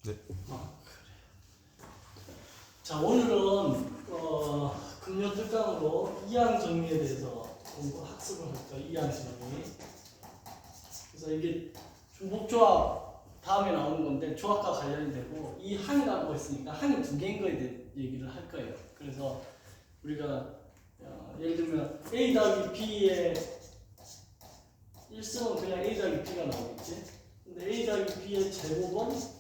네. 그래. 자, 오늘은 금요 특강으로 이항 정리에 대해서 학습을 할 거예요. 이항 정리. 그래서 이게 중복조합 다음에 나오는 건데 조합과 관련이 되고 이 항이라고 했으니까 항이 두 개인 거에 대해 얘기를 할 거예요. 그래서 우리가 예를 들면 A 더하기 B의 1승은 그냥 A 더하기 B가 나오겠지. 근데 A 더하기 B의 제곱은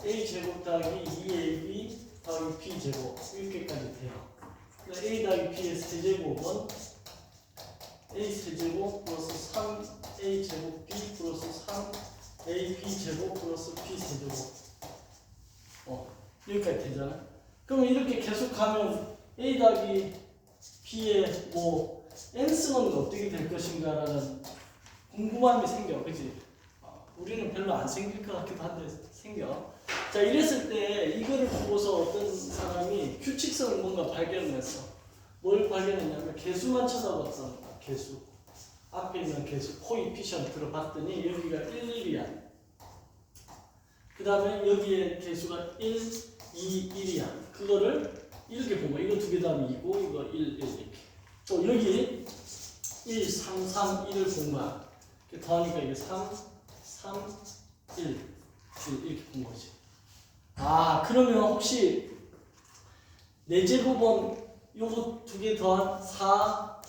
A 제곱 더하기 2AB 더하기 B 제곱 이렇게까지 돼요. 근데 A 더하기 B의 세제곱은 A 세제곱 플러스 3A 제곱 B 플러스 3AB 제곱 플러스 B 세제곱 여기까지 되잖아. 그러면 이렇게 계속하면 A 더하기 B의 뭐 n승은 어떻게 될 것인가라는 궁금함이 생겨. 그치? 우리는 별로 안 생길 것 같기도 한데 생겨. 자, 이랬을 때 이거를 보고서 어떤 사람이 규칙성을 뭔가 발견을 했어. 뭘 발견했냐면 개수만 쳐다봤어. 개수. 앞에 있는 개수 코이피션트로 봤더니 여기가 1, 1이야. 그 다음에 여기에 개수가 1, 2, 1이야. 그거를 이렇게 보면 이거 두 개 다음에 2고 이거 1, 1 이렇게. 또 여기 1, 3, 3, 1을 본 거야. 더하니까 이게 3, 3, 1 이렇게 본 거지. 그러면 혹시 4제곱은 요거 두 개 더한 4,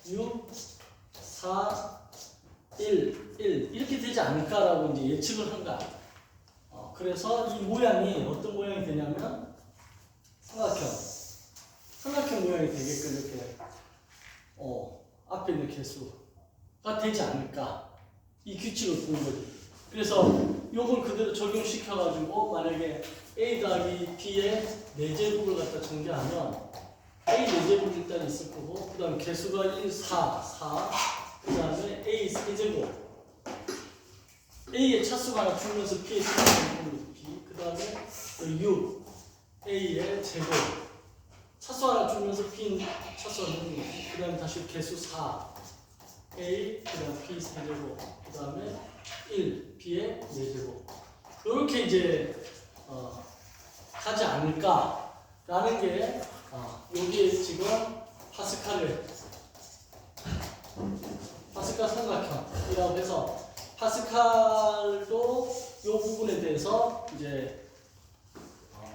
6, 4, 1, 1 이렇게 되지 않을까라고 이제 예측을 한 거야. 그래서 이 모양이 어떤 모양이 되냐면 삼각형 모양이 되게끔 이렇게 앞에 있는 개수가 되지 않을까 이 규칙을 본 거지. 그래서 요걸 그대로 적용시켜가지고 만약에 A 더하기 B의 4제곱을 갖다 전개하면 A 4제곱 일단 있을 거고 그 다음에 개수가 1, 4 그 다음에 A 3제곱 A의 차수가 하나 줄면서 B의 차수가 줄면서 B 그 다음에 6 A의 제곱 차수 하나 줄면서 B 차수가 줄면서 B 그 다음에 다시 개수 4 A 그 다음에 B 3제곱 그 다음에 1 B의 4제곱 이렇게 이제 하지 않을까라는 게 여기에 지금 파스칼 삼각형이라고 해서 파스칼도 이 부분에 대해서 이제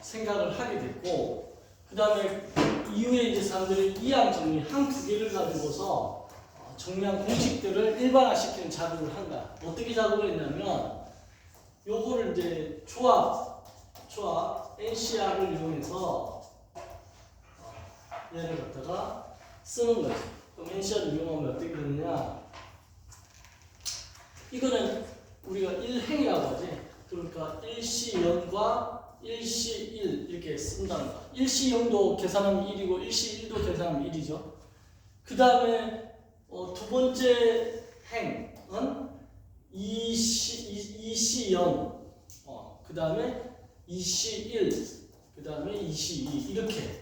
생각을 하게 됐고 그 다음에 이후에 이제 사람들이 이항 정리 항 두 개를 가지고서 정리한 공식들을 일반화시키는 작업을 한다. 어떻게 작업을 했냐면 요거를 이제 조합 NCR을 이용해서 얘를 갖다가 쓰는 거지. 그럼 NCR을 이용하면 어떻게 되느냐? 이거는 우리가 1행이라고 하지. 그러니까 1C0과 1C1 이렇게 쓴다는 거야. 1C0도 계산하면 1이고 1C1도 계산하면 1이죠. 그 다음에 두 번째 행은 2C0 그 다음에 2C1 그 다음에 2C2 이렇게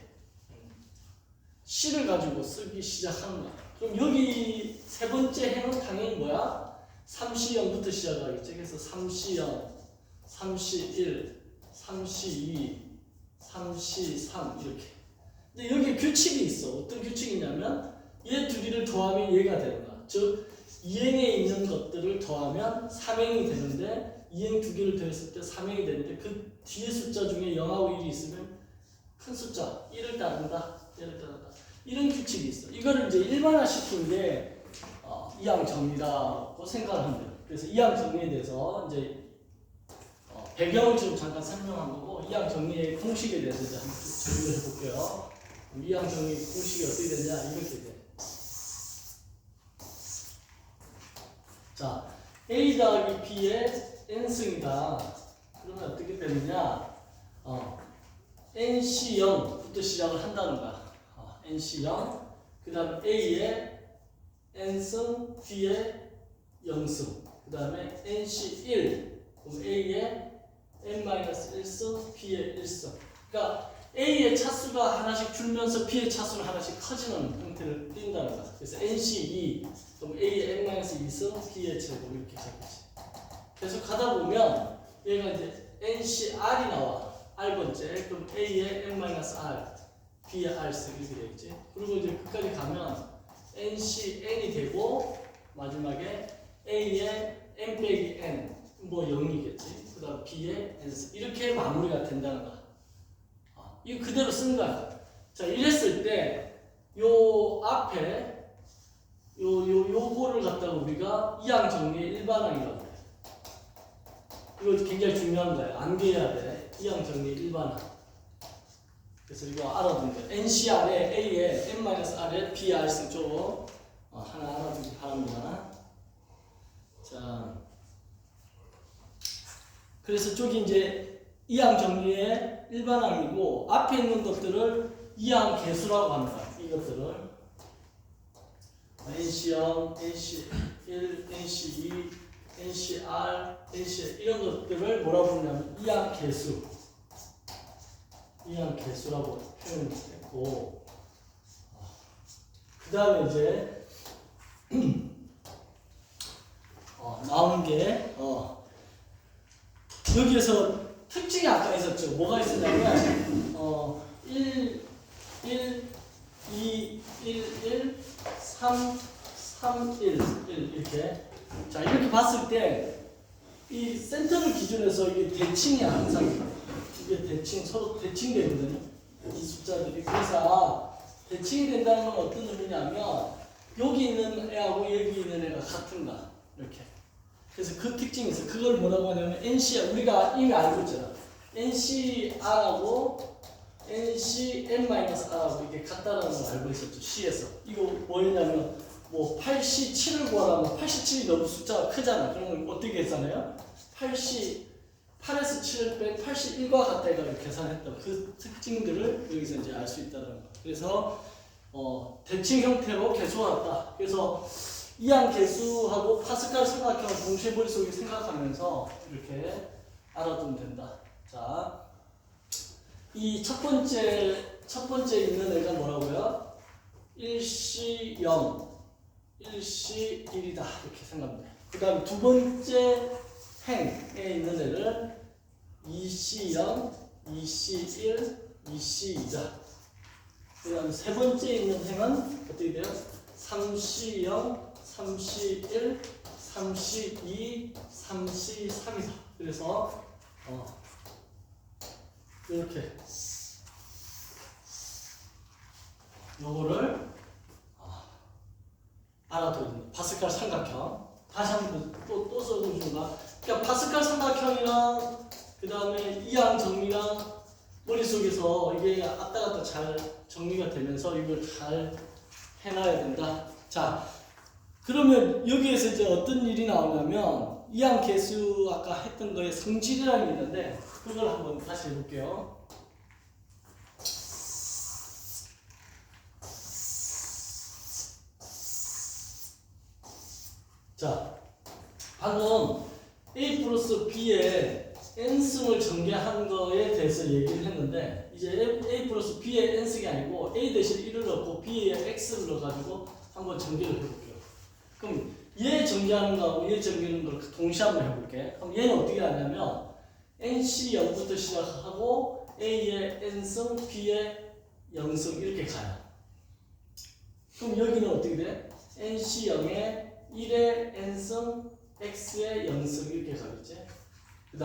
C를 가지고 쓰기 시작하는 거야. 그럼 여기 세 번째 행은 당연히 뭐야? 3C0부터 시작하겠지. 그래서 3C0, 3C1, 3C2, 3C3 이렇게. 근데 여기 규칙이 있어. 어떤 규칙이냐면 얘 두 개를 더하면 얘가 되는 거야. 즉 2행에 있는 것들을 더하면 3행이 되는데 2행 두 개를 더했을 때 3행이 되는데 그 뒤에 숫자 중에 0하고 1이 있으면 큰 숫자 1을 따른다. 이런 규칙이 있어. 이거를 이제 일반화시킨 게 이항 정리라고 생각을 합니다. 그래서 이항 정리에 대해서 이제 배경을 좀 잠깐 설명한 거고 이항 정리의 공식에 대해서 이제 한번 정리를 해볼게요. 이항 정리 공식이 어떻게 되냐 이렇게 돼. 자, A 더하기 B의 n승이다. 그러면 어떻게 되느냐? NC0부터 시작을 한다는 거야. NC0, 그 다음에 A의 n승, B의 0승, 그 다음에 NC1, 그럼 A의 n-1승, B의 1승. 그러니까 A의 차수가 하나씩 줄면서 B의 차수는 하나씩 커지는 형태를 띈다는 거야. 그래서 NC2, 그럼 A의 n-2승, B의 제곱 이렇게 적겠지. 계속 가다 보면 얘가 이제 NCR이 나와. R번째. 그럼 A에 n-R, B에 R 이렇게 되겠지. 그리고 이제 끝까지 가면 NCN이 되고 마지막에 A에 n 빼기 n 뭐 0이겠지. 그 다음 B에 n 이렇게 마무리가 된다는 거야. 이거 그대로 쓰는 거야. 자, 이랬을 때 요 앞에 요거를 갖다가 우리가 이항 정리의 일반항이라고 해. 이거 굉장히 중요한 거야. 암기해야 돼. 이항 정리의 일반항. 그래서 이거 알아두는 거야. NCR에 A에 n-R에 BR 쓴 쪽 하나 알아두기 바랍니다. 자, 그래서 쪽이 이제 이항 정리의 일반항이고 앞에 있는 것들을 이항 개수라고 합니다. 이것들을 NC0, NC1, NC2, NCR, NC 이런 것들을 뭐라고 부르냐면 이항 개수, 이항 개수라고 표현했고, 그 다음에 이제 나오는 게 여기에서 특징이 아까 있었죠. 뭐가 있었냐면 1, 2, 1, 3, 3, 1 이렇게. 자, 이렇게 봤을 때 이 센터를 기준해서 이게 대칭이 항상 이게 대칭 서로 대칭되거든요. 이 숫자들이. 그래서 대칭이 된다는 건 어떤 의미냐면 여기 있는 애하고 여기 있는 애가 같은가 이렇게. 그래서 그 특징이 있어요. 그걸 뭐라고 하냐면 NCR 우리가 이미 알고 있잖아. NCR하고 NCN-R하고 이게 같다라는 걸 알고 있었죠. C에서. 이거 뭐였냐면 뭐 87을 구하라면 87이 너무 숫자가 크잖아. 그러면 어떻게 계산해요? 8에서 7을 뺀 81과 같다 이렇게 계산했던 그 특징들을 여기서 이제 알 수 있다는 거. 그래서 대칭 형태로 개수화했다. 그래서 이항 개수하고 파스칼 삼각형을 동시에 머릿속에 생각하면서 이렇게 알아두면 된다. 자, 이 첫 번째 있는 애가 뭐라고요? 1C0, 1C1이다 이렇게 생각합니다. 그 다음 두 번째 행에 있는 애를 2C0, 2C1, 2C2다. 그 다음 세 번째 있는 행은 어떻게 돼요? 3C0, 3C1, 3C2, 3C3이다. 그래서 이렇게 요거를 알아둬야 됩니다. 파스칼 삼각형 다시 한번 또 써보시면 그러니까 파스칼 삼각형이랑 그 다음에 이항 정리랑 머릿속에서 이게 왔다 갔다 잘 정리가 되면서 이걸 잘 해놔야 된다. 자, 그러면 여기에서 이제 어떤 일이 나오냐면 이항 개수 아까 했던 거에 성질이라는 게 있는데 그걸 한번 다시 해볼게요. 자, 방금 A 플러스 B의 n승을 전개한 거에 대해서 얘기를 했는데 이제 A 플러스 B의 n승이 아니고 A 대신 1을 넣고 B에 X를 넣어가지고 한번 전개를 해볼게요. 그럼 얘 전개하는 거하고 얘 전개하는 걸 동시에 한번 해볼게. 그럼 얘는 어떻게 하냐면 NC 0부터 시작하고 A의 n승, B의 0승 이렇게 가요. 그럼 여기는 어떻게 돼? NC 0에 1의 n승, x의 0승 이렇게 가겠지? 그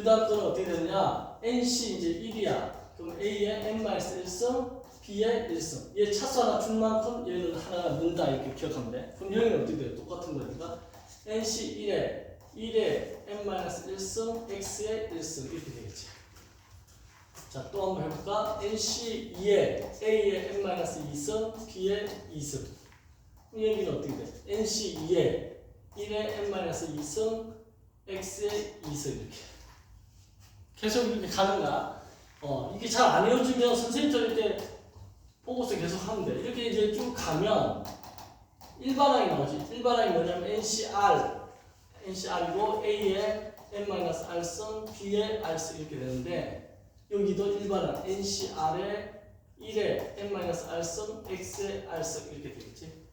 다음 거는 어떻게 되느냐? nc 이제 1이야. 그럼 a의 n-1승, b의 1승. 얘 차수 하나 준 만큼 얘는 하나 넣는다 이렇게 기억하면 돼. 그럼 여기는 어떻게 돼? 똑같은 거니까 nc 1의 n-1승, x의 1승 이렇게 되겠지. 자, 또 한번 해볼까? nc 2의 a의 n-2승, b의 2승. 여기는 어떻게 돼? NC 2에 1의 n-2승, x의 2승 이렇게 계속 이렇게 가는 거야. 이게 잘 안 외워지면 선생님처럼 이렇게 보고서 계속 하면 돼. 이렇게 이제 쭉 가면 일반항이 나오지. 일반항이 뭐냐면 NCR이고 A의 n-R승, B의 R승 이렇게 되는데 여기도 일반항 NCR의 1의 n-R승, x의 R승 이렇게 되겠지.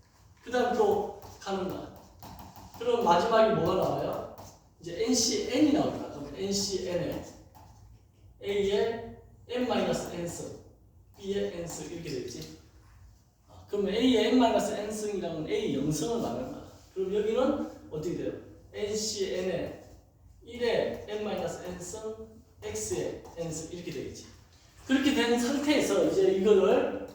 그 다음 또 가는 거야. 그럼 마지막에 뭐가 나와요? 이제 NCN이 나올 거야. 그럼 NCN에 A에 n-n승, B에 n승 이렇게 되겠지. 그러면 A에 n-n승이라면 A 0승을 말하는 거야. 그럼 여기는 어떻게 돼요? NCN에 1에 n-n승, X에 n승 이렇게 되겠지. 그렇게 된 상태에서 이제 이거를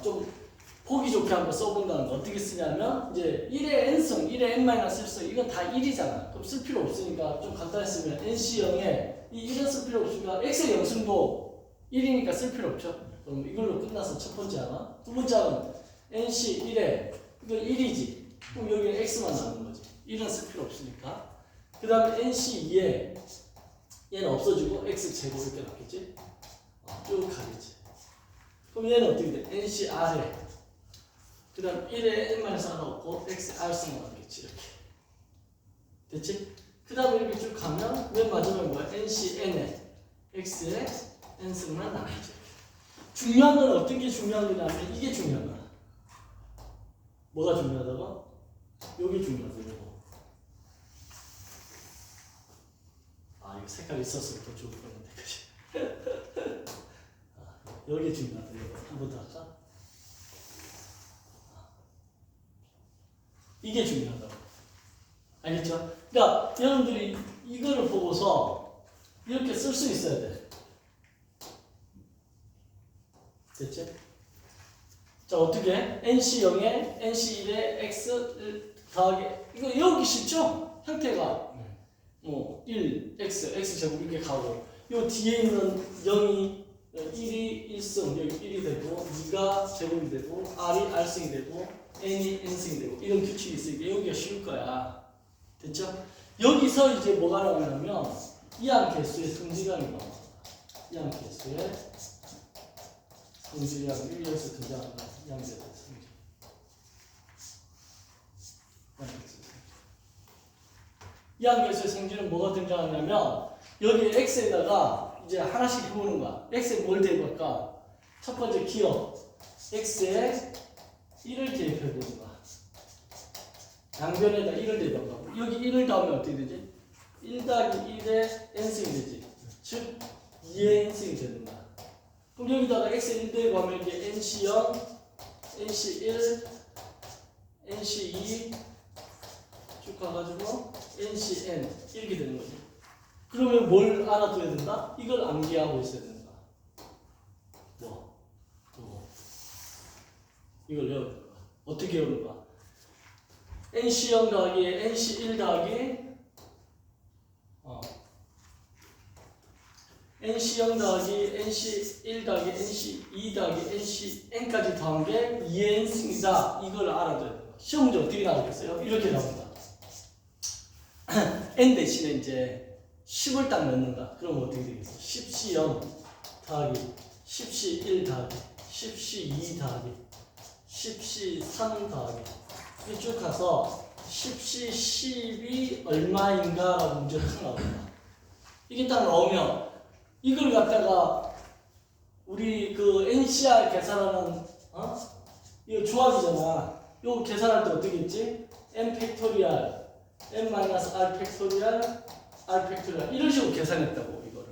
좀 보기 좋게 한번 써본다는 거. 어떻게 쓰냐면 이제 1의 n승, 1의 n-1승 이건 다 1이잖아. 그럼 쓸 필요 없으니까 좀 간단히 쓰면 NC0에 이 1은 쓸 필요 없으니까 X의 0승도 1이니까 쓸 필요 없죠. 그럼 이걸로 끝나서 첫 번째 하나. 두 번째 하나는 NC1에 이거 1이지. 그럼 여기는 X만 남는 거지. 1은 쓸 필요 없으니까. 그 다음에 NC2에 얘는 없어지고 X제곱 이렇게 남겠지. 쭉 가겠지. 그럼 얘는 어떻게 돼? NCR에 그 다음 1에 n-1 없고 XR승만 남겠지. 이렇게 됐지? 그 다음에 이렇게 쭉 가면 맨 마지막에 뭐야? NCN에 X에 n승만 남겠지. 중요한 건 어떤 게 중요한 거냐면 이게 중요한 거야. 뭐가 중요하다고? 여기 중요하다. 이거. 이거 색깔 있었으면 더 좋을 뻔했는데 그치? 여기 중요하다. 이거 한 번 더 할까? 이게 중요하다고. 알겠죠? 그러니까 여러분들이 이거를 보고서 이렇게 쓸 수 있어야 돼. 됐지? 자, 어떻게? NC0에 NC1에 X 더하기 이거 외우기 쉽죠? 형태가 1, X 제곱 이렇게 가고 요 뒤에 있는 0이 1이 1승, 여기 1이 되고 2가 제곱이 되고 R이 R승이 되고 N이 N승이 되고 이런 규칙이 있으니까 여기가 쉬울 거야. 됐죠? 여기서 이제 뭐가 나오냐면 이항 개수의 성질량이 나와. 이항 개수의 성질량이 여기서 등장한다. 이항 개수의 성질. 이항 개수의 성질은 뭐가 등장하냐면 여기 X에다가 이제 하나씩 해보는 거야. X에 뭘 대입할까? 첫 번째 기억 X에 1을 대입해보는 거야. 양변에다 1을 대입한 거. 여기 1을 더하면 어떻게 되지? 1 더하기 1에 n승이 되지. 즉 2의 n승이 되는 거야. 그럼 여기다가 x에 1 대입하면 이게 nc0, nc1, nc2 쭉 가가지고 ncn 이렇게 되는 거지. 그러면 뭘 알아둬야 된다? 이걸 암기하고 있어야 된다. 뭐? 이걸 외워야 된다. 어떻게 외우는가? NC0 더하기 NC1 더하기 NC0 더하기 NC1 더하기 NC2 더하기 NCn까지 더한 게 2n승이다. 이걸 알아둬야 돼요. 시험 문제 어떻게 나오겠어요? 이렇게 나온다. n 대신에 이제 10을 딱 넣는다. 그럼 어떻게 되겠어? 10C0 더하기 10C1 더하기 10C2 더하기 10C3 더하기 이렇게 쭉 가서 10C, 10이 얼마인가 라고 문제가 딱 나옵니다. 이게 딱 나오면 이걸 갖다가 우리 그 NCR 계산하는 이거 조합이잖아. 이거 계산할 때 어떻게 했지? n 팩토리얼 n-r 팩토리얼 r 팩토리얼 이런 식으로 계산했다고 이거를.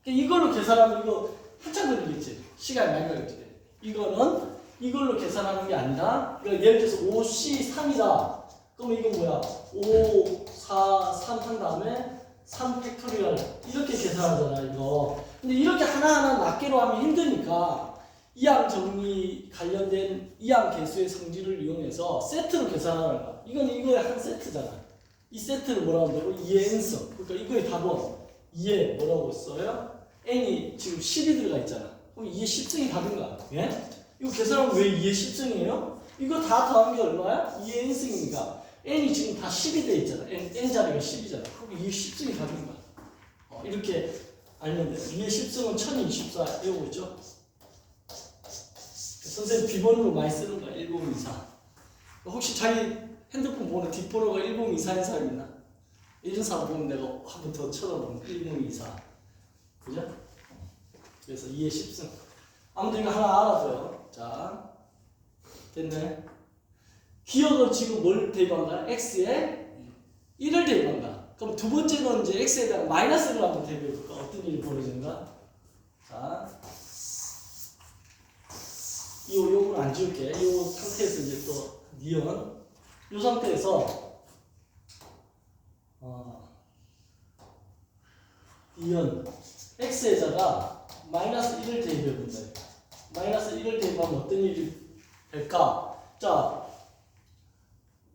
그러니까 이걸로 계산하면 이거 한참 걸리겠지. 시간이 많이 걸리겠지. 이거는 이걸로 계산하는 게 아니라 그러니까 예를 들어서 5C3이다. 그러면 이건 뭐야? 5, 4, 3 한 다음에 3 팩토리얼 이렇게 계산하잖아 이거. 근데 이렇게 하나하나 낱개로 하면 힘드니까 이항 정리 관련된 이항 개수의 성질을 이용해서 세트로 계산하는 거야. 이건 이거의 한 세트잖아. 이 세트를 뭐라고 한다고? 2의 n승. 그러니까 이거의 답은 2에 뭐라고 써요? n이 지금 10이 들어가 있잖아. 그럼 2의 10승이 답인가? 예? 이거 계산하면 왜 2의 10승이에요? 이거 다 더한 게 얼마야? 2의 n승이니까 n이 지금 다 10이 돼 있잖아. n 자리가 10이잖아. 그럼 2의 10승이 답인가? 이렇게 알면 돼. 2의 10승은 1024 외우고 있죠? 선생님 비번으로 많이 쓰는 거야. 1024. 혹시 자기 핸드폰 보는 뒷번호가 1024인 사람 있나? 이런 사람 보면 내가 한 번 더 쳐다보면 1024. 그죠? 그래서 2의 10승. 아무튼 이거 하나 알아둬요. 자, 됐네. 기억은 지금 뭘 대입한다? x에 1을 대입한다. 그럼 두 번째는 이제 x에다가 마이너스를 한번 대비해 볼까? 어떤 일이 벌어지는가? 자, 요거는 안 지울게. 요 상태에서 이제 또 니은 요 상태에서 니은 x에다가 마이너스 1을 대입해 본다. 마이너스 1을 대입하면 어떤 일이 될까? 자,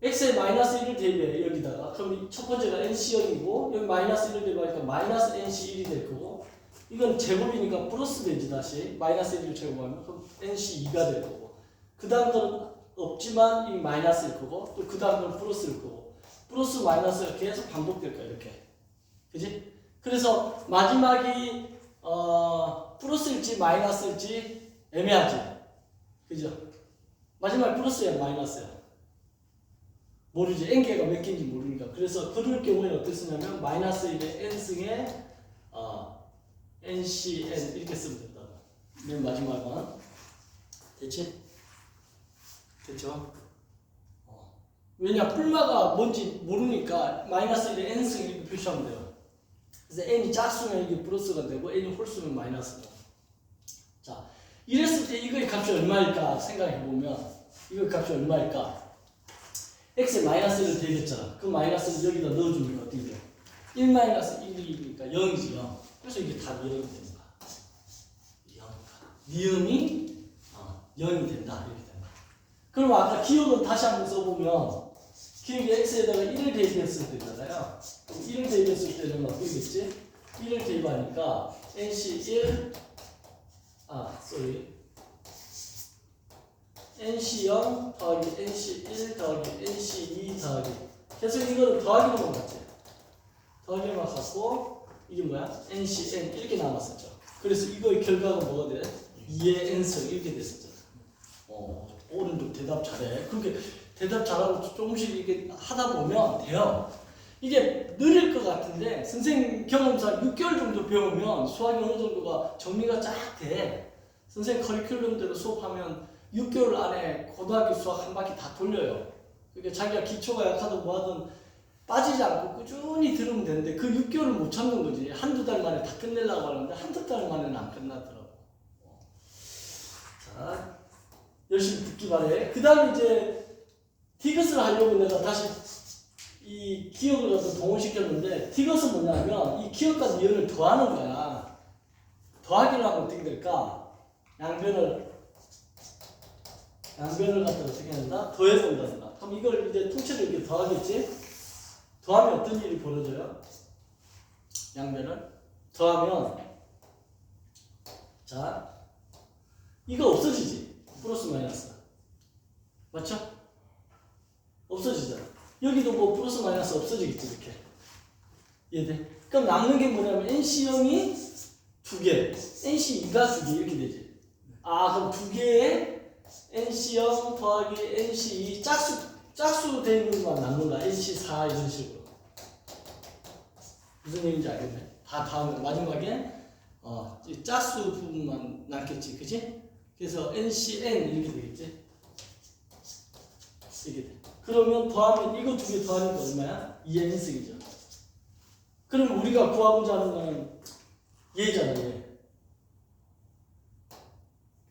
x에 마이너스 1을 대입해 여기다가. 그럼 첫 번째가 nc0이고 여기 마이너스 1을 대입하니까 마이너스 nc1이 될 거고, 이건 제곱이니까 플러스 되지. 다시 마이너스 1을 제곱하면 그럼 nc2가 될 거고, 그 다음 건 없지만 이 마이너스일 거고, 또 그 다음 건 플러스일 거고, 플러스 마이너스가 계속 반복될 거야 이렇게. 그지? 그래서 마지막이 플러스일지 마이너스일지 애매하지. 그죠? 마지막에 플러스야 마이너스야 모르지. n개가 몇 개인지 모르니까. 그래서 그럴 경우에는 어떻게 쓰냐면 마이너스 1의 n승에 ncn 이렇게 쓰면 된다. 맨 마지막은 됐지? 됐죠? 왜냐? 뿔마가 뭔지 모르니까 마이너스 1의 n승 이렇게 표시하면 돼요. 그래서 n이 짝수면 이게 플러스가 되고 n이 홀수면 마이너스가. 자, 이랬을 때 이거의 값이 얼마일까 생각해보면, 이거의 값이 얼마일까? x에 마이너스 1을 대입했잖아. 그 마이너스를 여기다 넣어주니까 어떻게 돼? 1 마이너스 1이니까 0이지 0. 그래서 이게 다 0이 되는 거야. 0. 니은이 0이 된다. 이렇게 된다. 그럼 아까 기억은 다시 한번 써보면, 기억이 x에다가 1을 대입했을 때잖아요. 1을 대입했을 때는 어떻게겠지? 1을 대입하니까 nc1 nc0 더하기 nc1 더하기 nc2 더하기, 계속 이거는 더하기로만 갔지. 더하기로만 갔고, 이게 뭐야? ncn 이렇게 남았었죠. 그래서 이거의 결과가 뭐가 돼? 2의 n승 이렇게 됐었잖아. 오른쪽 대답 잘해. 그렇게 대답 잘하고 조금씩 이렇게 하다 보면 돼요. 이게 느릴 것 같은데 선생님 경험상 6개월 정도 배우면 수학이 어느 정도가 정리가 쫙 돼. 선생님 커리큘럼대로 수업하면 6개월 안에 고등학교 수학 한 바퀴 다 돌려요. 그러니까 자기가 기초가 약하든 뭐하든 빠지지 않고 꾸준히 들으면 되는데 그 6개월을 못 참는 거지. 한두 달 만에 다 끝내려고 하는데 한두 달 만에는 안 끝나더라고. 자, 열심히 듣기 바래. 그 다음에 이제 디귿을 하려고 내가 다시 이 기억을 갖다 동원시켰는데, 디귿은 뭐냐면 이 기억과 니은을 더하는 거야. 더하기를 하면 어떻게 될까? 양변을 갖다 어떻게 한다? 더해본단다. 그럼 이걸 이제 통째로 이렇게 더하겠지? 더하면 어떤 일이 벌어져요? 양변을 더하면, 자, 이거 없어지지. 플러스 마이너스. 맞죠? 없어지잖아. 여기도 뭐 플러스 마이너스 없어지겠지 이렇게. 이해돼? 그럼 남는 게 뭐냐면 nc0이 2개, nc2가 2개 이렇게 되지. 그럼 2개의 nc0 더하기 nc2 짝수로 되어 있는 것만 남는 거야. nc4 이런 식으로. 무슨 얘기인지 알겠네. 다 다음 마지막에 이 짝수 부분만 남겠지, 그치? 그래서 ncn 이렇게 되겠지. 이게 돼. 그러면 더하면 이거 2개 더하니까 얼마야? 2의 n승이죠. 그럼 우리가 구하고자 하는 거는 얘잖아, 얘.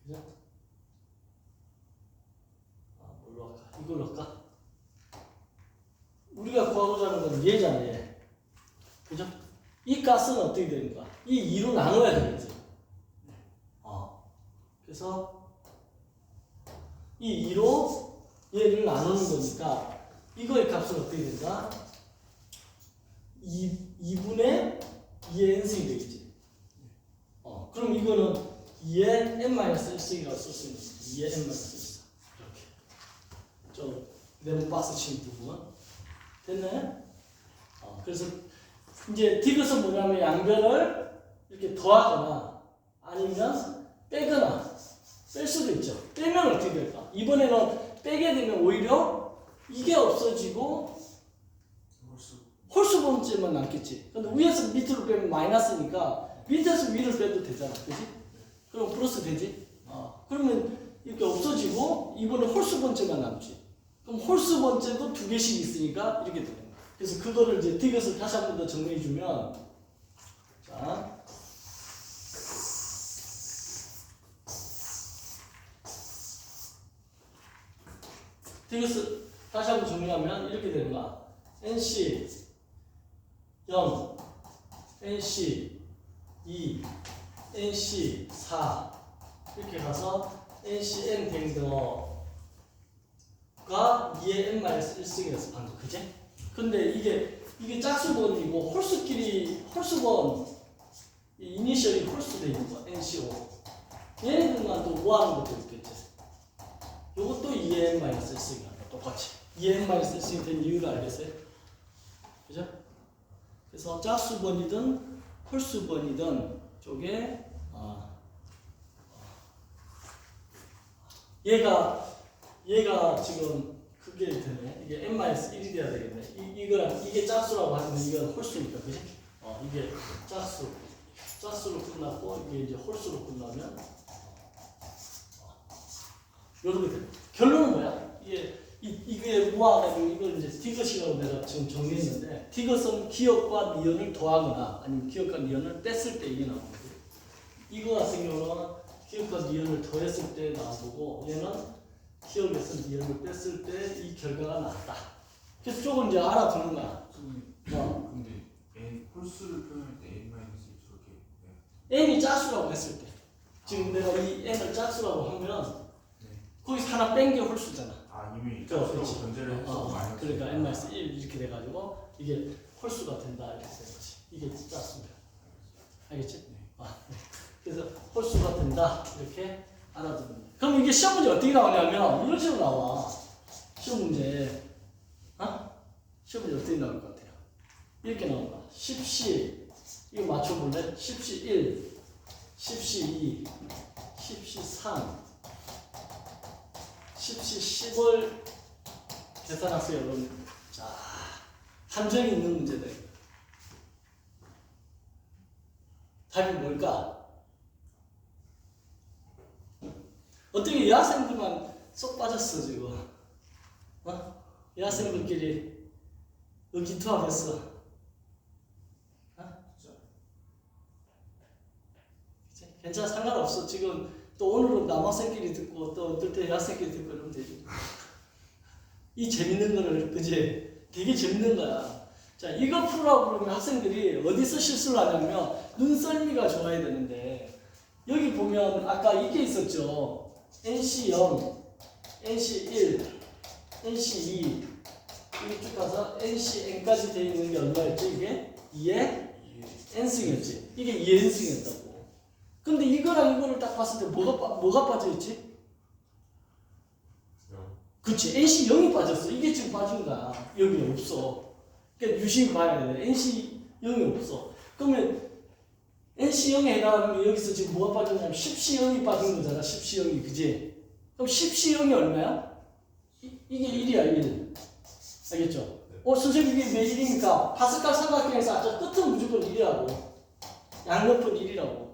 그죠? 뭘로 할까? 이걸로 할까? 우리가 구하고자 하는 건 얘잖아, 얘. 그죠? 이 값은 어떻게 되는 거야? 이 2로 나눠야 되겠지. 그래서 이 2로 얘를 나누는 거니까 이거의 값은 어떻게 된다? 2분의 2의 n승이 되겠지. 그럼 이거는 2의 n-1승이라고 쓸 수 있는 2의 n-1승. 이렇게. 좀 네모 박스 친 부분. 됐나요? 그래서 이제 디귿은 뭐냐면 양변을 이렇게 더하거나 아니면 빼거나 뺄 수도 있죠. 빼면 어떻게 될까? 이번에는 빼게 되면 오히려 이게 없어지고 홀수 번째만 남겠지. 근데 위에서 밑으로 빼면 마이너스니까 밑에서 위를 빼도 되잖아. 그지? 그럼 플러스 되지? 그러면 이렇게 없어지고 이번에 홀수 번째만 남지. 그럼 홀수 번째도 2개씩 있으니까 이렇게 되는 거야. 그래서 그거를 이제 디귿을 다시 한 번 더 정리해 주면 자 디귿을 다시 한 번 정리하면 이렇게 되는 거야. NC 0, NC 2, NC 4 이렇게 가서 NCN 된 거가 2의 n-1승이었어 방금 그제? 근데 이게 짝수번이고 홀수끼리 홀수번 이니셜이 홀수 돼 있는 거야. NC5 얘네들만 또 모아하는 것도 있겠지. 요것도 2의 n-1승이야. 똑같이 2의 n-1승이 된 이유를 알겠어요? 그죠? 그래서 짝수번이든 홀수번이든 쪽에 얘가 지금 그게 되네. 이게 n-1이 돼야 되겠네. 이거랑 이게 짝수라고 하면 이건 홀수니까, 그지? 이게 짝수로 끝났고 이게 이제 홀수로 끝나면 이렇게 돼. 결론은 뭐야? 이게 모아가지고 이걸 이제 디귿이라고 내가 지금 정리했는데 디귿은 기억과 니은을 더하거나 아니면 기억과 니은을 뺐을 때 이게 나오는 거예요. 이거 같은 경우는 기억과 니은을 더했을 때 나오고 얘는 기억에서 니은을 뺐을 때 이 결과가 나왔다. 그래서 조금 이제 알아두는 거야. 근데 n 홀수를 표현할 때 n-1 저렇게 n이 짝수라고 했을 때 지금 내가 이 n을 짝수라고 하면 거기서 하나 뺀 게 홀수잖아. 이미 그렇지. 짝수라고 전제를 해서 마이너스 그러니까 n-1 이렇게 돼가지고 이게 홀수가 된다 이렇게 되는 거지. 이게 짝수입니다. 알겠지? 네. 그래서 홀수가 된다 이렇게 알아두는 거야. 그럼 이게 시험 문제 어떻게 나오냐면 이런 식으로 나와. 시험 문제 시험 문제 어떻게 나올 것 같아요? 이렇게 나온 거야. 10시 이거 맞춰볼래? 10시 1 10시 2 10시 3 10시 10을 계산하세요. 여러분. 자, 함정이 있는 문제다. 답이 뭘까? 어떻게 여학생들만 쏙 빠졌어 지금? 여학생들끼리 의기투합했어. 괜찮아, 상관없어. 지금 또 오늘은 남학생끼리 듣고 또 어떨 때 여학생끼리 듣고 이러면 되지. 이 재밌는 거를 그제 되게 재밌는 거야. 자, 이거 풀으라고 그러면 학생들이 어디서 실수를 하냐면 눈썰미가 좋아야 되는데 여기 보면 아까 이게 있었죠. NC0, NC1, NC2 이렇게 쭉 가서 NCN까지 되어 있는 게 얼마였지? 이게 2의 n승이었지. 이게 2의 n승이었다고. 근데 이거랑 이거를 딱 봤을 때 뭐가 빠져있지? 그치, NC0이 빠졌어. 이게 지금 빠진 거야. 여기 없어. 그러니까 유심히 봐야 돼. NC0이 없어. 그러면 NC0에 해당하는 게 여기서 지금 뭐가 빠졌냐면 10C0이 빠진 거잖아. 10C0이, 그지? 그럼 10C0이 얼마야? 이게 1이야, 1. 알겠죠? 선생님 이게 왜 1입니까? 파스칼 삼각형에서 아까 끝은 무조건 1이라고. 양옆은 1이라고.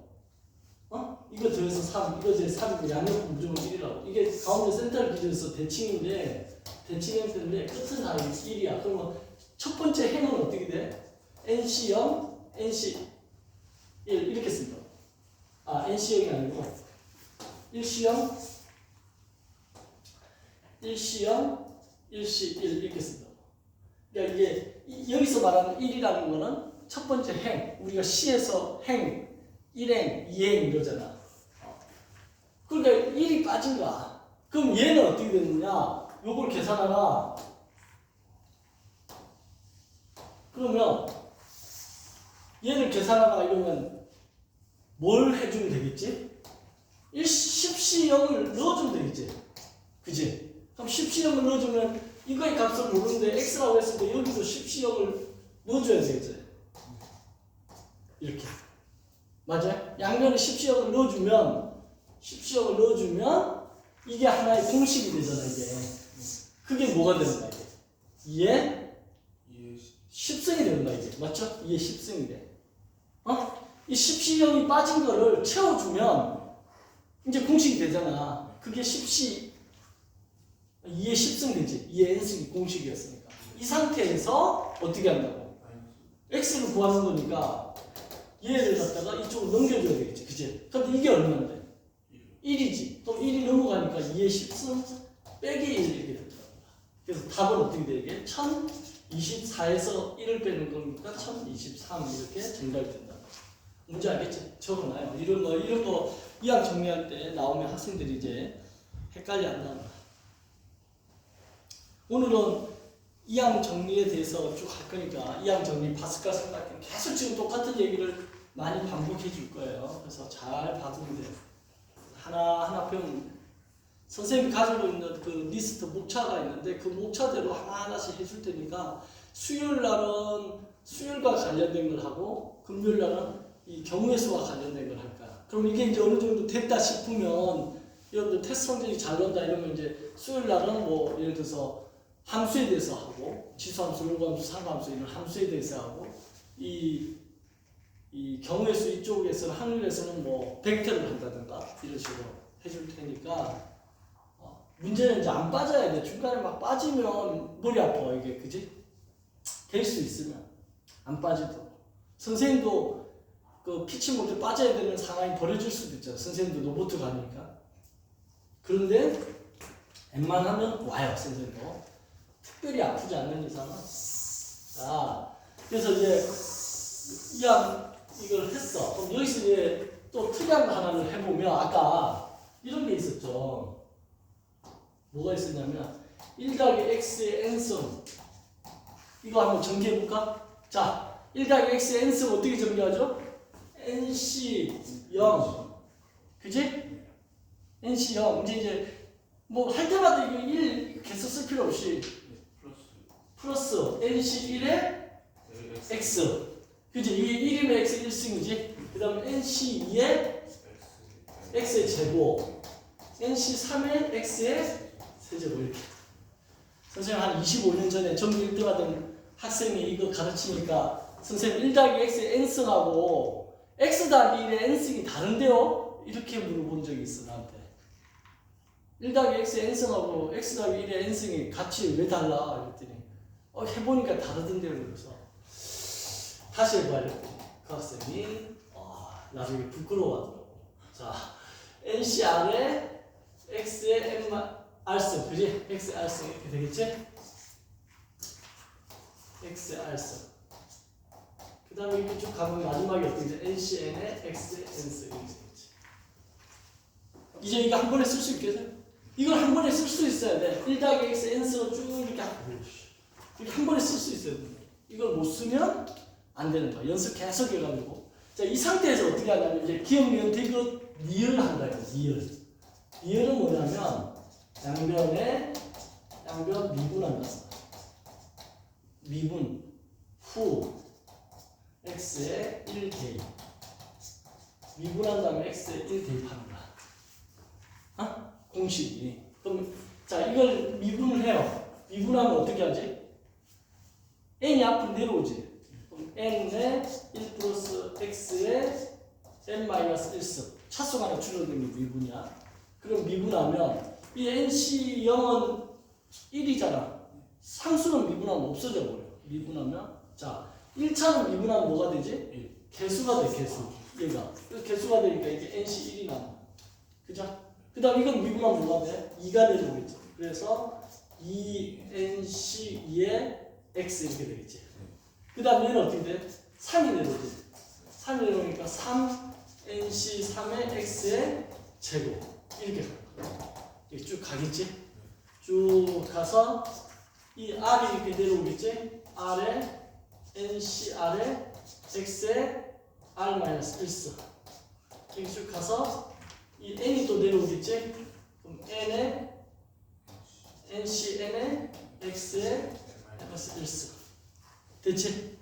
이거 더해서 3, 이거 더해서 3이고 양옆은 무조건 1이라고. 이게 가운데 센터를 기준해서 대칭인데, 대칭 형태인데 끝은 다 1이야. 그러면 첫 번째 행은 어떻게 돼? NC0, NC1 이렇게 쓴다. NC0이 아니고 1C0, 1C0, 1C1 이렇게 쓴다고. 그러니까 이게 여기서 말하는 1이라는 거는 첫 번째 행, 우리가 C에서 행, 1행, 2행 이러잖아. 그러니까 1이 빠진 거야. 그럼 얘는 어떻게 되느냐? 요걸 계산하라. 그러면 얘를 계산하라 이러면 뭘 해주면 되겠지? 10C0을 넣어주면 되겠지? 그지? 그럼 10C0을 넣어주면 이거의 값을 모르는데 x라고 했을 때 여기도 10C0을 넣어줘야 되겠지? 이렇게. 맞아요? 양면에 10C0을 넣어주면 이게 하나의 공식이 되잖아, 이게. 그게 뭐가 되는 거야, 이게? 2의 10승이 되는 거야, 이게. 맞죠? 2의 10승이 돼. 이 10C형이 빠진 거를 채워주면 이제 공식이 되잖아. 그게 10C 2의 10승 되지. 2의 n승이 공식이었으니까. 이 상태에서 어떻게 한다고? x를 구하는 거니까 얘를 갖다가 이쪽으로 넘겨줘야 되겠지. 그치? 근데 이게 얼마인데? 1이지. 그럼 1이 넘어가니까 2의 10승 빼기 1 이렇게 된다. 그래서 답은 어떻게 되게? 1024에서 1을 빼는 거니까 1023 이렇게 정답이 된다. 문제 알겠지? 적어놔요. 이런 거 이항 정리할 때 나오면 학생들이 이제 헷갈려 안 나온다. 오늘은 이항 정리에 대해서 쭉 할 거니까 이항 정리 파스칼 삼각형 계속 지금 똑같은 얘기를 많이 반복해 줄 거예요. 그래서 잘 봐두면 돼요. 하나하나 배우면 선생님이 가지고 있는 그 리스트 목차가 있는데 그 목차대로 하나하나씩 해줄 테니까 수요일 날은 수요일과 관련된 걸 하고 금요일 날은 이 경우의 수와 관련된 걸 할 거야. 그럼 이게 이제 어느 정도 됐다 싶으면 여러분들 테스트 성적이 잘 나온다 이러면 이제 수요일 날은 뭐 예를 들어서 함수에 대해서 하고 지수함수, 요구함수, 상수함수 이런 함수에 대해서 하고 이 경우의 수 이쪽에서는 확률에서는 뭐 벡터를 한다든가 이런 식으로 해줄 테니까 문제는 이제 안 빠져야 돼. 중간에 막 빠지면 머리 아파 이게 그지? 될 수 있으면 안 빠지도록 선생님도 그 피치 못해 빠져야 되는 상황이 벌어질 수도 있잖아. 선생님도 로봇 가니까. 그런데 웬만하면 와요 선생님도. 특별히 아프지 않는 이상은. 자, 그래서 이제 이걸 했어. 그럼 여기서 이제 또 특이한 거 하나를 해보면 아까 이런 게 있었죠. 뭐가 있었냐면 1 더하기 x의 n승 이거 한번 정리해볼까? 자, 1 더하기 x의 n승 어떻게 정리하죠? nc 0 그지? nc 0 이제 뭐 할 때마다 이거 1 계속 쓸 필요 없이 플러스 nc 1에 x 그지? 이게 1이면 x 1승이지? 그 다음에 nc 2에 x의 제곱 nc 3에 x의 세제곱 이렇게. 선생님 한 25년 전에 전국 1등 하던 학생이 이거 가르치니까 선생님 1 더하기 x의 n승하고 x 더하기 1의 n승이 다른데요? 이렇게 물어본 적이 있어 나한테. 1 더하기 x의 n승하고 x 더하기 1의 n승이 같이 왜 달라? 이랬더니 해보니까 다르던데요. 그래서 다시 해봐야 돼. 그 학생이 나중에 부끄러워하더라고. 자, NCR에 x의 R승, 그지? x의 R승 이렇게 되겠지? x의 R승. 그 다음에 이렇게 쭉 가면 마지막에 어떻게 돼? NCN에 x의 N승 이렇게 되겠지. 이제 이거 한 번에 쓸 수 있겠어요? 이걸 한 번에 쓸 수 있어야 돼. 1 더하기 x의 N승을 쭉 이렇게 한 번에 쓸 수 있어야 돼. 이걸 못 쓰면 안 되는 거야. 연습 계속 해가지고. 자, 이 상태에서 어떻게 하냐면 이제 기억, 니은, 디귿, 니을 한다 이거. 니을. 니을은 뭐냐면 양변 미분한다. 미분 후 x에 1 대입. 미분한 다음에 x에 1 대입하는 거야. 공식이. 그럼 자, 이걸 미분을 해요. 미분하면 어떻게 하지? n이 앞으로 내려오지. 그럼 n에 1 플러스 x에 n-1승. 차수가 하나 줄어드는 게 미분이야. 그럼 미분하면 이 nc0은 1이잖아. 상수는 미분하면 없어져 버려. 미분하면 자 1차는 미분하면 뭐가 되지? 개수가 돼. 개수. 얘가. 그래서 개수가 되니까 이게 nc1이 나와. 그죠? 그 다음 이건 미분하면 뭐가 돼? 2가 내려오겠지. 그래서 2nc2에 x 이렇게 되겠지. 그 다음 얘는 어떻게 돼? 3이 내려오지. 3이 내려오니까 3nc3의 x의 제곱 이렇게 이렇게 쭉 가겠지? 쭉 가서 이 r이 이렇게 내려오겠지? r에 ncr에 x에 r-1승 이렇게 쭉 가서 이 n이 또 내려오겠지? 그럼 n에 ncn에 x에 -1승 됐지?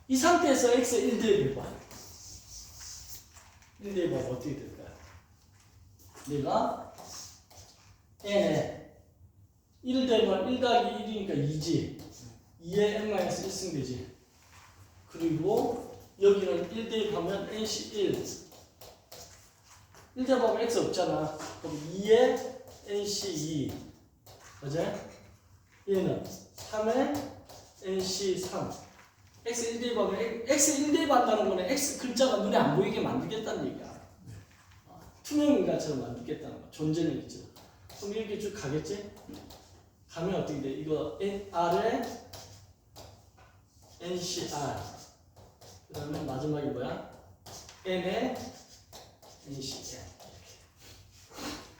이 상태에서 x에 1 대입해봐. 1 대입하면 어떻게 될까요? 내가 n에 1 대입하면 1 더하기 1이니까 2지. 2에 n-1승 되지. 그리고 여기는 1 대입하면 nc1 1 대입하면 x 없잖아. 그럼 2에 nc2 맞아요? 얘는 3에 NC3 X 1대입하면 X 1대입한다는 거는 X 글자가 눈에 안 보이게 만들겠다는 얘기야. 투명 인간처럼 만들겠다는 거. 존재는 있죠. 그럼 이렇게 쭉 가겠지? 가면 어떻게 돼? 이거 R에 NCR 그 다음에 마지막이 뭐야? N에 NCN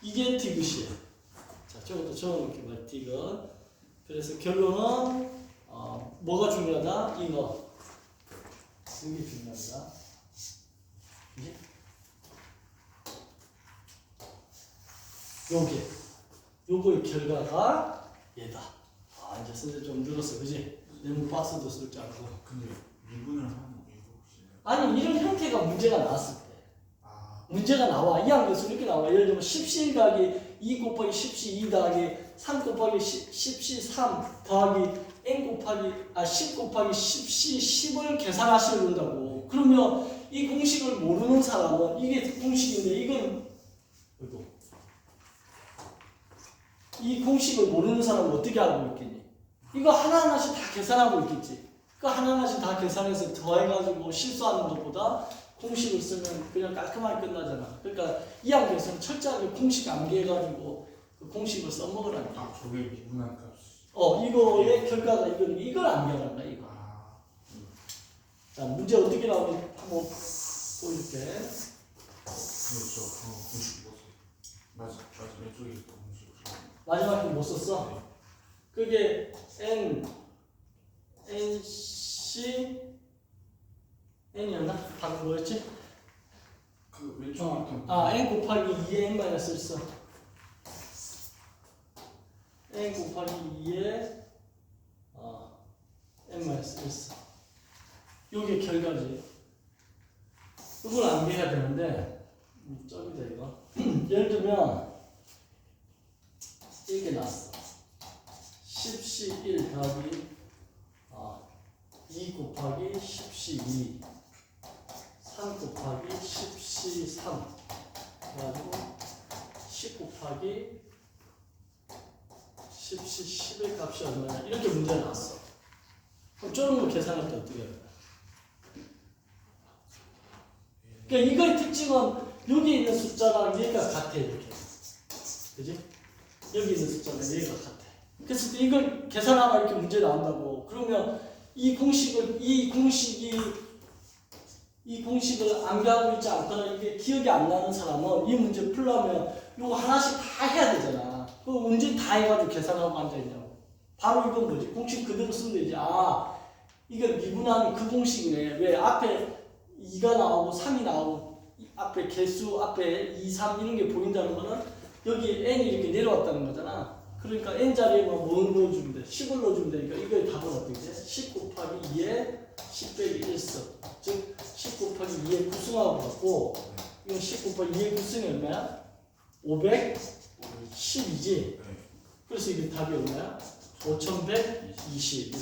이게 디귿이에요. 자, 저것도 적어놓을게 봐. 디귿. 그래서 결론은 뭐가 중요하다? 이거. 이게 중요하다. 그지? 요거의 결과가 얘다. 이제 선생님 좀 늘었어. 그지? 네모 박스도 쓸 줄 알고. 근데 미분을 하는 게 혹시 아니, 이런 형태가 문제가 나왔을 때. 문제가 나와. 이 항에서 이렇게 나와. 예를 들면 10C 더하기 2 곱하기 10C 2 더하기 3 곱하기 10C 3 더하기 N 곱하기 10 곱하기 10C 10을 계산하시면 된다고. 그러면 이 공식을 모르는 사람은 이게 공식인데 이건 이 공식을 모르는 사람은 어떻게 알고 있겠니? 이거 하나하나씩 다 계산하고 있겠지. 그 하나하나씩 다 계산해서 더해가지고 실수하는 것보다 공식을 쓰면 그냥 깔끔하게 끝나잖아. 그러니까 이 항에서는 철저하게 공식 암기해가지고 그 공식을 써먹으라는 거야. 저게 미분한 값. 이거의 결과가 이걸 암기하란다, 이거. 자, 문제 어떻게 나오는지 한번 보여줄게. 저 방금 공식 못 써. 맞아, 왼쪽에 있던 공식을 써. 마지막에 못 썼어? 네. 그게 NC N이었나? 방금 뭐였지? 그 왼쪽에 있던 N 곱하기 2에 N-1 써. N 곱하기 2에 N-1 써. 요게 결과지. 이걸 암기해야 되는데 쩌이다 이거. 예를 들면 이렇게 나왔어. 10C 1 더하기 2 곱하기 10C 2 3 곱하기 10C 3 그래가지고 10 곱하기 10C 10의 값이 얼마냐 이렇게 문제가 나왔어. 그럼 저런 거 계산할 때 어떻게 할까? 그러니까 이거의 특징은 여기 있는 숫자랑 얘가 같아 이렇게. 그지? 여기 있는 숫자랑 얘가 같아. 그래서 이걸 계산하면 이렇게 문제 나온다고. 그러면 이 공식을 암기하고 있지 않거나 이게 기억이 안 나는 사람은 이 문제 풀려면 이거 하나씩 다 해야 되잖아. 그 문제 다 해가지고 계산하고 앉아있냐고. 바로 이건 뭐지? 공식 그대로 쓰면 되지. 이거 미분하는 그 공식이네. 왜? 앞에 2가 나오고 3이 나오고 앞에 개수 앞에 2, 3 이런 게 보인다는 거는 여기 n이 이렇게 내려왔다는 거잖아. 그러니까 n 자리에 뭐 넣어주면 돼? 10을 넣어주면 되니까 이거의 답은 어떻게 돼? 10 곱하기 2에 10 빼기 1승. 즉 10 곱하기 2의 구승하고 같고 이건 10 곱하기 2의 구승이 얼마야? 512지. 그래서 이게 답이 얼마야? 5120.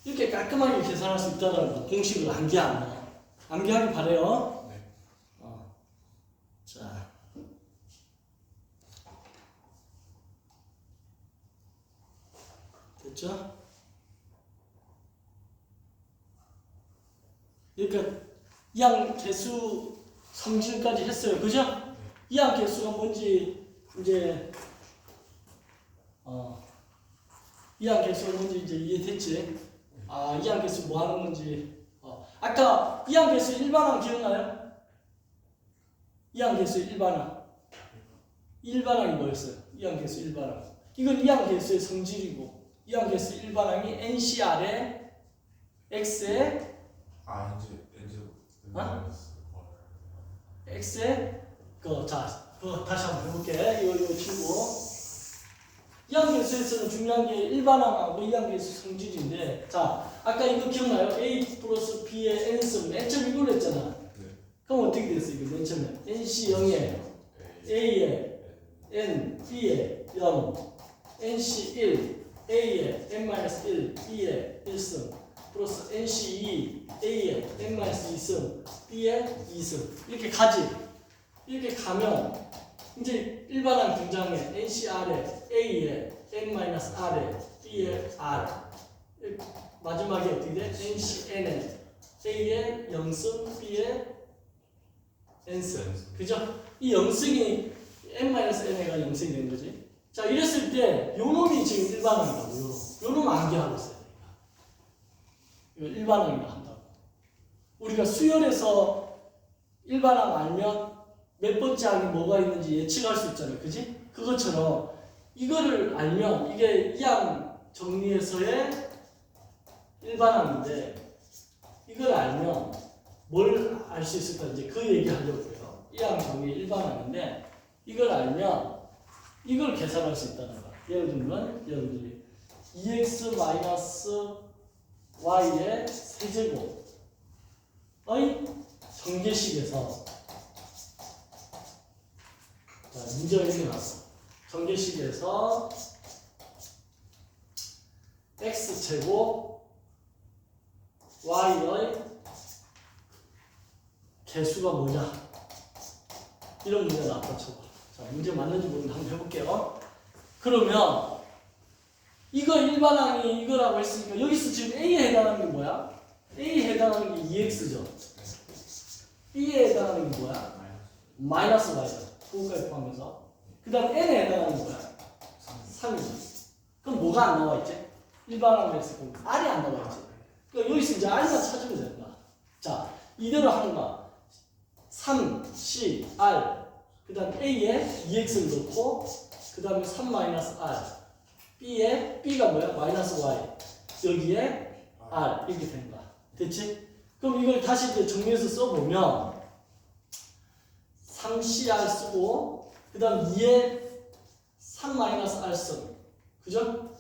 이렇게 깔끔하게 계산할 수 있다는 거. 공식을 암기하면. 암기하기 바래요. 네. 자. 됐죠? 그러니까 이항 개수 성질까지 했어요. 그죠? 이항 개수가 뭔지 이제 이항 개수가 뭔지 이제 이해됐지? 이항 개수 뭐 하는 건지. 아까 이항 개수 일반항 기억나요? 이항 개수 일반항. 일반항이 뭐였어요? 이항 개수 일반항. 이건 이항 개수의 성질이고 이항 개수 일반항이 NCR에 X에 X에 그거 다시 한번 해볼게. 이거 치고 이항 개수에서는 중요한 게 일반항하고 이항 개수 성질인데 자 아까 이거 기억나요? A 플러스 B의 N승 맨 처음 이걸로 했잖아. 그럼 어떻게 됐어 이거 맨 처음에? NC 0에 A에 N B에 0 NC 1 A에 N-1 B에 1승 플러스 NC 2 A에 N-2승 B에 2승 이렇게 가지. 이렇게 가면 이제 일반항 등장에 NCR에 A에 N-R에 B에 B의 R 마지막에 어떻게 돼? NCNN A의 영승 B의 N승 그죠? 이 영승이 N-N가 영승이 된 거지. 자 이랬을 때 요 놈이 지금 일반항이라고 요 놈 암기하고 있어야 돼. 이거 일반항이라 한다고. 우리가 수열에서 일반항 알면 몇 번째 항이 뭐가 있는지 예측할 수 있잖아요. 그지? 그것처럼 이거를 알면 이게 이항 정리에서의 일반항인데 이걸 알면 뭘 알 수 있을까 이제 그 얘기 하려고요. 이항 정리의 일반항인데 이걸 알면 이걸 계산할 수 있다는 거야. 예를 들면 여러분들이 2x y의 세제곱의 전개식에서 자, 문제가 이렇게 나왔어. 전개식에서 x제곱 y의 개수가 뭐냐? 이런 문제가 나왔다 쳐봐. 자, 문제 맞는지 모르는데 한번 해볼게요. 그러면 이거 일반항이 이거라고 했으니까 여기서 지금 A에 해당하는 게 뭐야? A에 해당하는 게 2x죠. B에 해당하는 게 뭐야? 마이너스 y다. 그거까지 포함해서. 그 다음 N에 해당하는 게 뭐야? 3이지. 그럼 뭐가 안 나와 있지? 일반항을 했을 때 R이 안 나와 있지. 그러니까 여기서 이제 R만 찾으면 되는 거야. 자, 이대로 하는 거야. 3, C, R. 그 다음 A에 2x를 넣고, 그 다음에 3 마이너스 R. B에 B가 뭐야? 마이너스 Y. 여기에 R. 이렇게 된 거야. 됐지? 그럼 이걸 다시 이제 정리해서 써보면 3CR 쓰고 그 다음 2에 3-R 쓰고 그죠?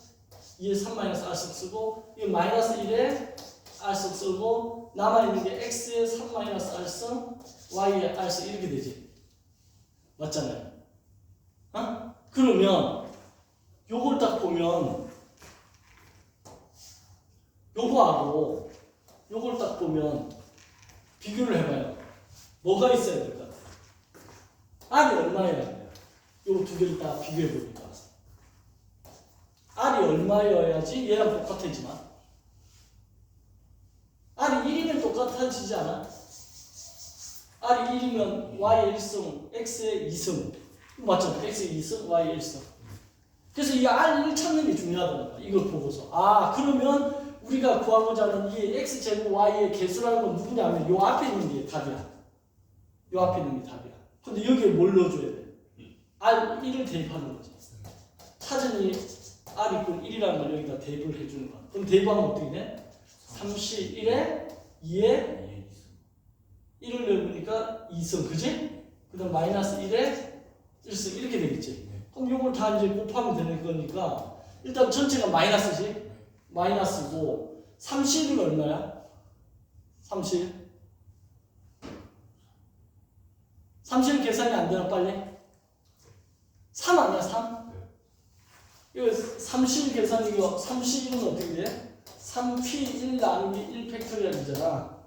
2에 3-R 쓰고 이거 마이너스 1에 R 쓰고 남아있는 게 X에 3-R 쓰 Y에 R 쓰 이렇게 되지 맞잖아요 어? 그러면 요걸 딱 보면 요거하고 요걸 딱 보면 비교를 해봐요. 뭐가 있어야 될 것 같아요? R이 얼마여야 돼요? 요 두 개를 다 비교해보니까 R이 얼마여야지 얘랑 똑같아지만 R이 1이면 똑같아지지 않아? R이 1이면 Y의 1승, X의 2승 맞잖아. X의 2승, Y의 1승 그래서 이 R1 찾는 게 중요하다는 거야. 이걸 보고서 아 그러면 우리가 구하고자 하는 이 x제곱 y의 개수라는 건 누구냐면 요 앞에 있는 게 답이야. 요 앞에 있는 게 답이야. 근데 여기에 뭘 넣어줘야 돼? R1을 대입하는 거지. 찾으니 R 이퀄 1이라는 걸 여기다 대입을 해주는 거야. 그럼 대입하면 어떻게 돼? 31에 2에 1을 내보니까 2승 그지? 그 다음 마이너스 1에 1승 이렇게 되겠지. 그럼 요걸 다 이제 곱하면 되는 거니까 일단 전체가 마이너스지. 마이너스고 30은 얼마야? 30 계산이 안 되나 빨리? 3 아니야 3? 이거 30 계산 이거 31은 어떻게 돼? 3p1 나누기 1 팩토리얼이잖아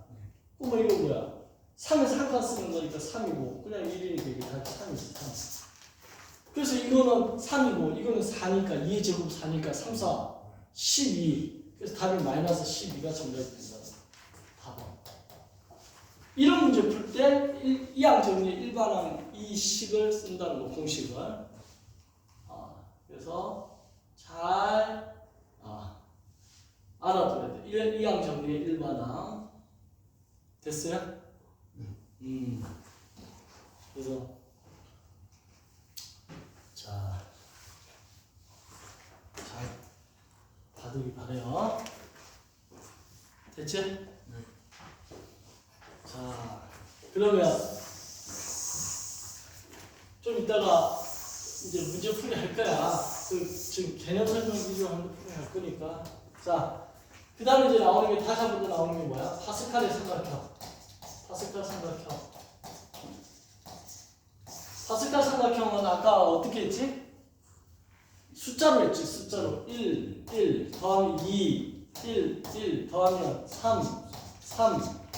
그럼 이거 뭐야? 3에서 한 칸 쓰는 거니까 3이고 그냥 1이니까 이게 다 3이지 3 그래서 이거는 3이고 이거는 4니까 2의 제곱 4니까 3, 4 12 그래서 답이 마이너스 12가 정답이 된다. 답은 이런 문제 풀 때 이항 정리의 일반항 이 식을 쓴다는 거 공식을 그래서 잘 알아둬야 돼. 이항 정리의 일반항 됐어요? 그래서 자 잘 받으기 바래요. 됐지? 네. 자, 그러면 좀 이따가 이제 문제 풀이 할 거야. 지금 개념 설명 위주로 한번 풀이 할 거니까. 자, 그 다음에 이제 나오는 게 다시 한 번 더 나오는 게 뭐야? 파스칼의 삼각형. 파스칼 삼각형. 파스칼 삼각형은 아까 어떻게 했지? 숫자로 했지. 숫자로 1 더하면 2 1 더하면 3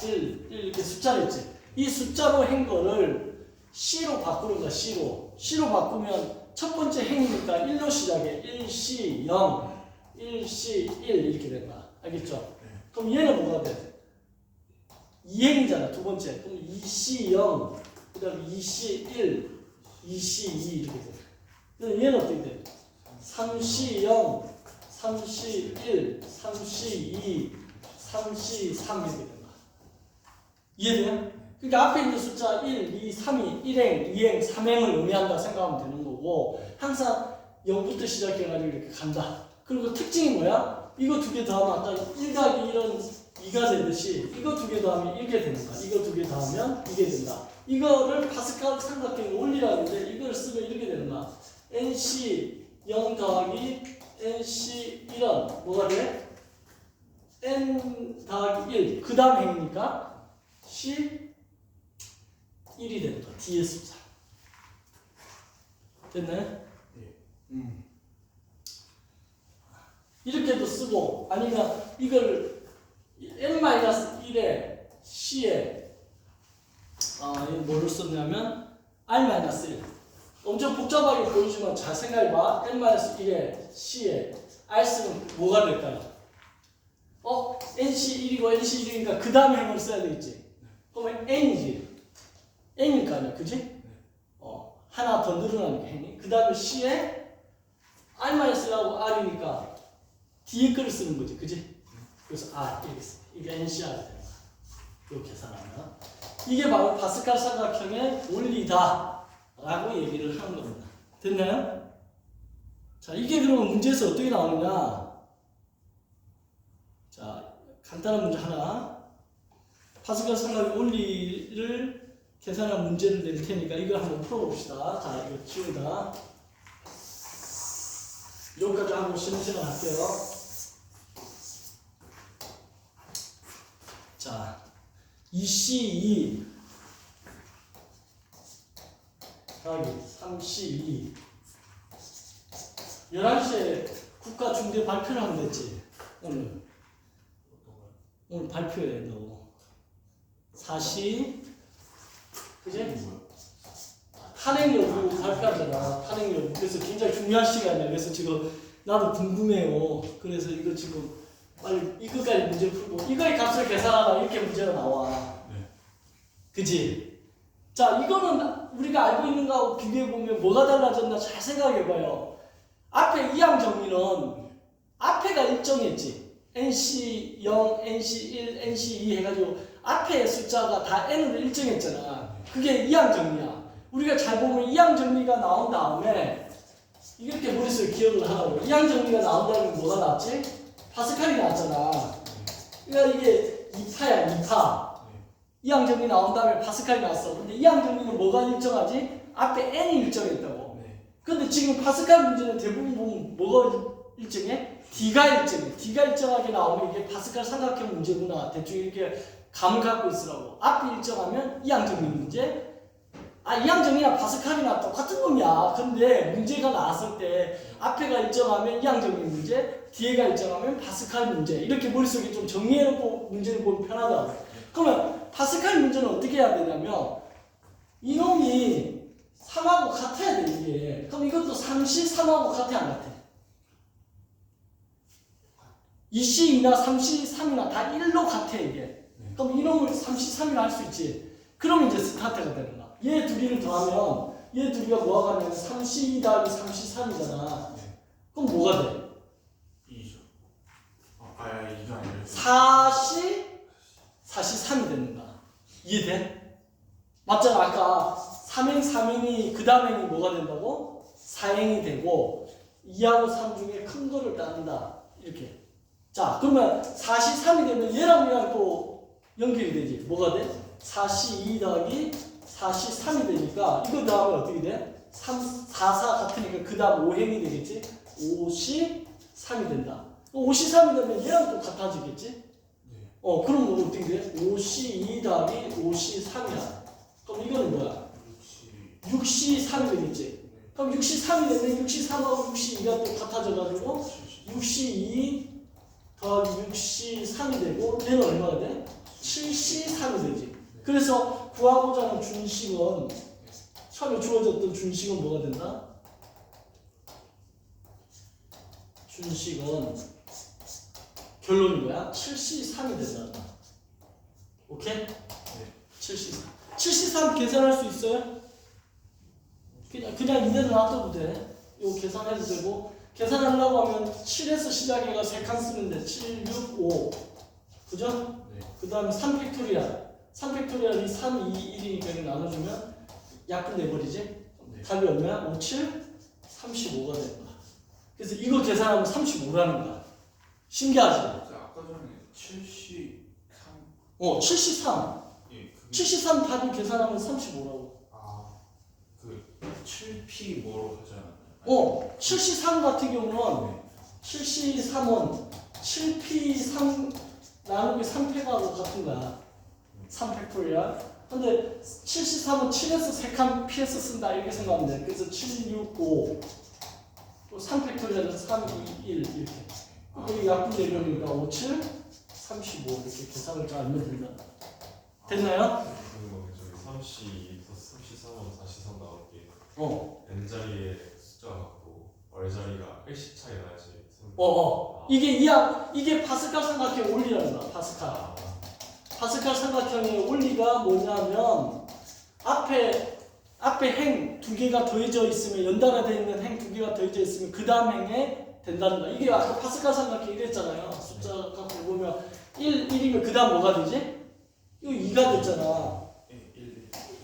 1 이렇게 숫자로 했지. 이 숫자로 한 거를 C로 바꾸는 거야. C로 바꾸면 첫 번째 행이니까 1로 시작해. 1C 0 1C 1 이렇게 된 거야. 알겠죠? 네. 그럼 얘는 뭐가 돼? 2행이잖아. 두 번째. 그럼 2C 0, 그 다음에 2C 1, 2C 2 이렇게 돼. 그럼 얘는 어떻게 돼? 3C 0, 3C 1, 3C 2, 3C 3 이렇게 된 거야. 이해돼요? 그러니까 앞에 있는 숫자 1, 2, 3이 1행, 2행, 3행을 의미한다 생각하면 되는 거고 항상 0부터 시작해가지고 이렇게 간다. 그리고 특징이 뭐야? 이거 두 개 더하면 아까 1 더하기 1은 2가 되듯이 이거 두 개 더하면 1게 되는 거야. 이거 두 개 더하면 2게 된다. 이거를 파스칼 삼각형 원리라는데 이걸 쓰면 이렇게 되는 거야. NC 0 더하기 NC 1은 뭐가 돼? N 더하기 1 그 다음 행이니까 C 1이 되는 거야. 뒤에 숫자. 됐나요? 네. 이렇게도 쓰고 아니면 이걸 n-1에 c에 이거 뭐를 썼냐면 r-1 엄청 복잡하게 보이지만 잘 생각해봐. n-1에 c에 r 쓰면 뭐가 될까요? nc1이고 nc1이니까 그 다음에 행을 써야 되겠지. 그러면 n이지. n일 거 아니야, 그지? 하나 더 늘어나니까 행이. 그 다음에 c에 r-1하고 r이니까 뒤에 거를 쓰는 거지, 그지? 그래서 이렇게 써. 이게 NCR이 되는 거야. 이렇게 계산하면 이게 바로 파스칼 삼각형의 원리다라고 얘기를 하는 겁니다. 됐나요? 자, 이게 그러면 문제에서 어떻게 나오느냐? 자, 간단한 문제 하나. 파스칼 삼각형 원리를 계산한 문제를 낼 테니까 이걸 한번 풀어봅시다. 자, 이거 지우다. 여기까지 하고 쉬는 시간 할게요. 자, 2C2 더하기 3C2 11시에 국가 중대 발표를 하면 됐지. 오늘 발표해 너 4시 그지? 탄핵 여부 발표하잖아. 탄핵 여부. 그래서 굉장히 중요한 시간이야. 그래서 지금 나도 궁금해요. 그래서 이거 지금 빨리 이거까지 문제 풀고 이거의 값을 계산하라 이렇게 문제가 나와. 네. 그지? 자, 이거는 우리가 알고 있는 거하고 비교해보면 뭐가 달라졌나 잘 생각해봐요. 앞에 이항 정리는 앞에가 일정했지. NC0, NC1, NC2 해가지고 앞에 숫자가 다 n으로 일정했잖아. 그게 이항 정리야. 우리가 잘 보면 이항 정리가 나온 다음에 이렇게 머릿속에 기억을 하라고. 이항 정리가 나온 다음에 뭐가 나왔지? 파스칼이 나왔잖아. 그러니까 이게 2파야, 2파. 이항 정리 나온 다음에 파스칼이 나왔어. 근데 이항 정리는 뭐가 일정하지? 앞에 n이 일정했다고. 근데 지금 파스칼 문제는 대부분 보면 뭐가 일정해? D가 일정해. D가 일정하게 나오면 이게 파스칼 삼각형 문제구나. 대충 이렇게 감을 갖고 있으라고. 앞이 일정하면 이항 정리 문제. 이항 정리나 파스칼이나 똑같은 놈이야. 근데 문제가 나왔을 때 앞에가 일정하면 이항 정리 문제, 뒤에가 일정하면 파스칼 문제. 이렇게 머릿속에 좀 정리해놓고 문제를 보면 편하다고. 그러면 파스칼 문제는 어떻게 해야 되냐면 이놈이 3하고 같아야 돼, 이게. 그럼 이것도 3C 3하고 같아, 안 같아? 2C2나 3C 3이나 다 1로 같아, 이게. 그럼 이놈을 3C 3이라 할 수 있지. 그럼 이제 스타트가 되는 거야. 얘 두 개를 더하면 얘 두 개가 뭐가 가냐면 3C 더하기 3C 3이잖아. 그럼 뭐가 돼? 2죠. 이거 아니에요. 4C 3이 되는 거야. 이해돼? 맞잖아. 아까 3행 3행이 그 다음 행이 뭐가 된다고? 4행이 되고 2하고 3 중에 큰 거를 따른다. 이렇게. 자, 그러면 4C 3이 되면 얘랑 얘랑 또 연결이 되지. 뭐가 돼? 4C 2 더하기 4C 3이 되니까 이거 더하면 어떻게 돼? 4, 4 같으니까 그 다음 5행이 되겠지? 5C 3이 된다. 5C 3이 되면 얘랑 또 같아지겠지? 그럼 뭐 어떻게 돼? 5C 2 더하기 5C 3이야. 그럼 이거는 뭐야? 6C 3이 되겠지? 그럼 6C 3이 되면 6C 3하고 6C 2가 또 같아져가지고 6C 2 더하기 6C 3이 되고 얘는 얼마가 돼? 7C 3이 되지. 그래서 구하고자 하는 준식은 처음에 주어졌던 준식은 뭐가 된다? 준식은 결론이 뭐야? 73이 된다. 오케이? 73. 73 계산할 수 있어요? 그냥 이대로 놔둬도 돼. 이거 계산해도 되고, 계산하려고 하면 7에서 시작해가 3칸 쓰면 돼. 7, 6, 5. 그죠? 네. 그 다음에 3팩토리얼. 3팩토리얼이 3, 2, 1이니까 나눠주면 약분 내버리지? 네. 답이 얼마야? 5, 7, 35가 되는 거야. 그래서 이거 계산하면 35라는 거야. 신기하지? 아까 전에 73. 73. 예, 그게 73 답이 계산하면 35라고. 그 7P 뭐로 하지 않았나요? 73 같은 경우는 네. 73은 7P3 나누기 3팩하고 같은 거야. 3팩토리얼. 근데 73은 7에서 3칸 P에서 쓴다 이렇게 생각하면 돼. 그래서 7, 6, 5. 또 3팩토리얼은 3, 2, 1 이렇게. 여기 약분 내려오니까 5, 7, 35 이렇게 계산을 잘 알면 된다. 됐나요? 그리고 저기 32 플러스 33은 43 나올게. n자리에 숫자가 같고 r자리가 1씩 차이 나야지. 이게 파스칼 삼각형 원리라는 거야. 파스칼 삼각형의 원리가 뭐냐면 앞에 행 두 개가 더해져 있으면 연달아 되어 있는 행 두 개가 더해져 있으면 그 다음 행에 된다는 거야. 이게 아까 파스칼 삼각형 이랬잖아요. 숫자 갖고 보면 1이면 그 다음 뭐가 되지? 이거 2가 됐잖아.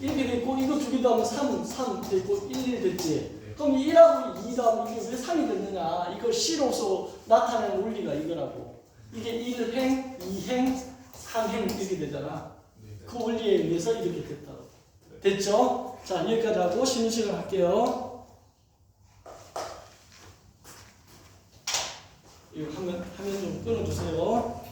1이 됐고 이거 두 개 더하면 3 됐고 1 됐지. 그럼 1하고 2 다음 이게 왜 3이 됐느냐? 이걸 C로서 나타내는 원리가 이거라고. 이게 1행, 2행, 3행 이렇게 되잖아. 그 원리에 의해서 이렇게 됐다고. 됐죠? 자, 여기까지 하고 쉬는 시간 할게요. 이거 화면 좀 끊어주세요.